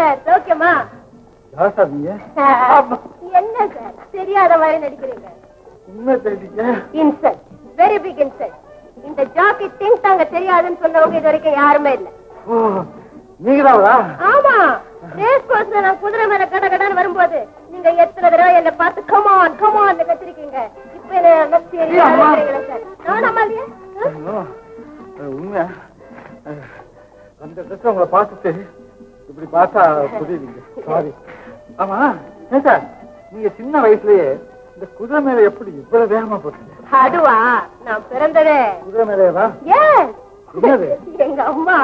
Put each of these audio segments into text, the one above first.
Sir சௌக்கியமா? என்ன sir தெரியாத மாதிரி நடிக்கிறீங்க? Insult, very big insult. இந்த ஜாக்கி திங்க் தாங்க தெரியாதுன்னு சொன்னவங்க இது வரைக்கும் யாருமே இல்ல. ஆமா, ரேஸ் கோர்ஸ்ல நான் குதிரை மேல கடகடான்னு வரும்போது நீங்க எத்தனை தடவை என்ன பார்த்து கமான் கமான் கத்திருக்கீங்க. இப்ப என்ன தெரியாதுங்களா சார்? நானா இல்லையா? உண்மையா அந்த ட்ரெஸ் உங்களை பார்த்துட்டு இப்படி பார்த்தா புரியுதுங்க. சாரி. ஆமா சார், நீங்க சின்ன வயசுலயே இந்த குதிரை மேல எப்படி இவ்வளவு வேகமா போட்டீங்க? அதுவா, நான் பிறந்ததே குதிரை மேலேதான். எங்க அம்மா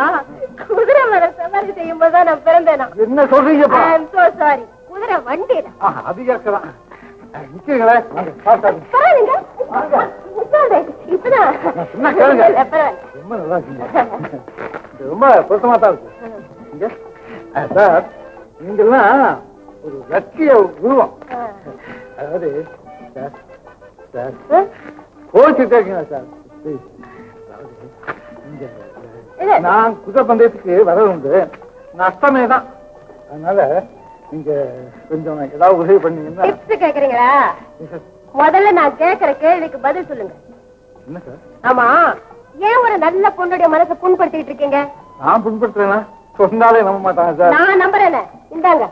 குதிரை மேல சவாரி செய்யும் போதுதான் நான் பிறந்தேனா. என்ன சொல்றீங்க? சாரி, குதிரை வண்டியில. அது கேட்கலாம். நிக்கிறீங்களே, ரொம்ப நல்லா இருக்கீங்க. ரொம்ப பொருத்தமா தான் இருக்கு சார். நீங்கெல்லாம் ஒரு லட்சிய உருவம். அதாவது சார் கோச்சிட்டே இருக்கீங்களா சார்? நான் குதிரை பந்தயத்துக்கு வர உண்டு, நஷ்டமே தான். அதனால நீங்க கொஞ்சம் ஏதாவது உதவி பண்ணீங்கன்னா. கேக்குறீங்களா? முதல்ல நான் கேக்குற கேள்விக்கு பதில் சொல்லுங்க. என்ன சார்? ஆமா, ஏன் ஒரு நல்ல பொண்ணுடைய மனசை புண்படுத்திட்டு இருக்கீங்க? நான் புண்படுத்துறேன்னா சொன்னாலே நம்ப மாட்டாங்க சார். நான் நம்புறேன். இந்தாங்க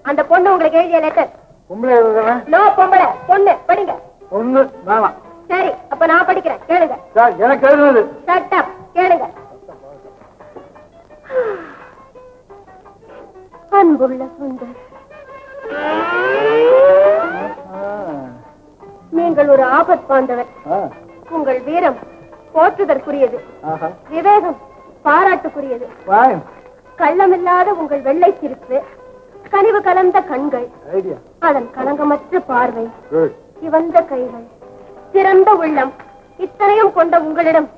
அந்த பொண்ணு உங்களுக்கு எழுதிய லெட்டர். பொம்பளை எழுதுறேன்? நோ, பொம்பளை. பொண்ணு படிங்க. பொண்ணு வேணாம். சரி, அப்ப நான் படிக்கிறேன், கேளுங்க. சார் எனக்கு எழுதுனது. ஷட் அப், கேளுங்க. அன்புள்ள சுந்தர், நீங்கள் ஒரு ஆபத் பாந்தவர். உங்கள் வீரம் போற்றுதற்குரியது, விவேகம் பாராட்டுக்குரியது. கள்ளமில்லாத உங்கள் வெள்ளை சிரிப்பு, கனிவு கலந்த கண்கள், அதன் களங்கமற்ற பார்வை, சிவந்த கைகள், சிறந்த உள்ளம், இத்தனையும் கொண்ட உங்களிடம்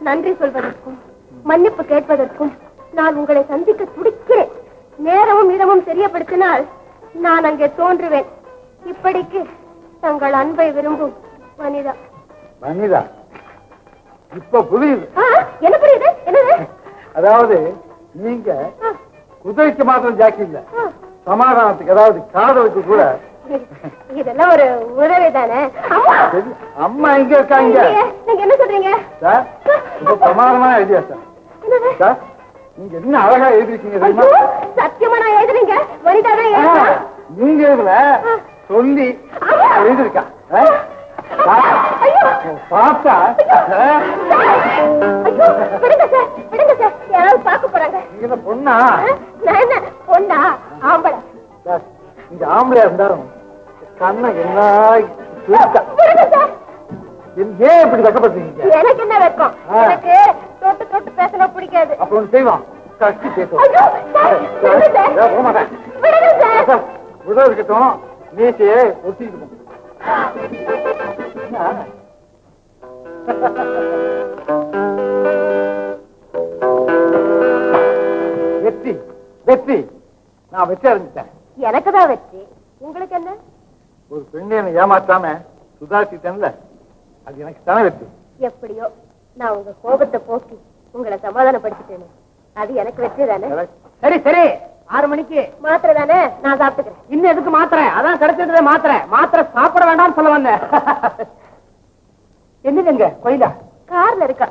நன்றி சொல்வதற்கும் மன்னிப்பு கேட்பதற்கும் நான் உங்களை சந்திக்க துடிக்கிறேன். நேரமும் இடமும் தெரியப்படுத்தினால் நான் அங்கே தோன்றுவேன். இப்படிக்கு தங்கள் அன்பை விரும்பும் வனிதா. வனிதா? இப்ப புரியுது. என்ன புரியுது? என்னது? அதாவது நீங்க குதிரைக்கு மாத்திரம் ஜாக்கி இல்ல, சமாதானத்துக்கு, அதாவது காதலுக்கு கூட. இதெல்லாம் ஒரு உதவி தானே. அம்மா எங்க இருக்காங்க? நீங்க என்ன சொல்றீங்க சார்? ரொம்ப பிரமாதமா எழுதியா சார்? சார் நீங்க என்ன அழகா எழுதிருக்கீங்க தெரியுமா? சத்தியமா நான் எழுதுறீங்க. வனிதா தான் நீங்க எழுதல, சொல்லி எழுதிருக்கா. பார்த்தா யாராவது பார்க்க போறாங்க. நீங்க பொண்ணா? நான் என்ன பொண்ணா? ஆம்பளை. நீங்க ஆம்பளையா இருந்தாலும் கண்ணை என்ன ஏன் இப்படி வெக்கப்படுறீங்க? எனக்கு என்ன வெக்கம்? எனக்கு தொட்டு தொட்டு பேசினா பிடிக்காது. அப்ப ஒண்ணு செய்வோம், கஷ்டி பேசுவோம். விட இருக்கட்டும், நீச்சே ஒட்டிக்கிட்டு வெற்றி வெற்றி. நான் வெற்றி அடைஞ்சிட்டேன். எனக்கு தான் வெற்றி. உங்களுக்கு என்ன? ஒரு பெண்ணை என்னை ஏமாற்றாம சுதாரிச்சிட்டேன்ல, அது எனக்கு தானே வெற்றி. எப்படியோ நான் உங்க கோபத்தை போக்கி உங்களை சமாதானப்படுத்திட்டேன், அது எனக்கு வெற்றி தானே. சரி சரி, 6 மணிக்கு மாத்திரை தானே, நான் சாப்பிட்டுக்கிறேன். இன்னும் எதுக்கு மாத்திரை? அதான் கிடைச்சது மாத்திரை. மாத்திரை சாப்பிட வேண்டாம்னு சொல்ல வந்தேன். என்னதுங்க கோயிலா? கார்ல இருக்கா?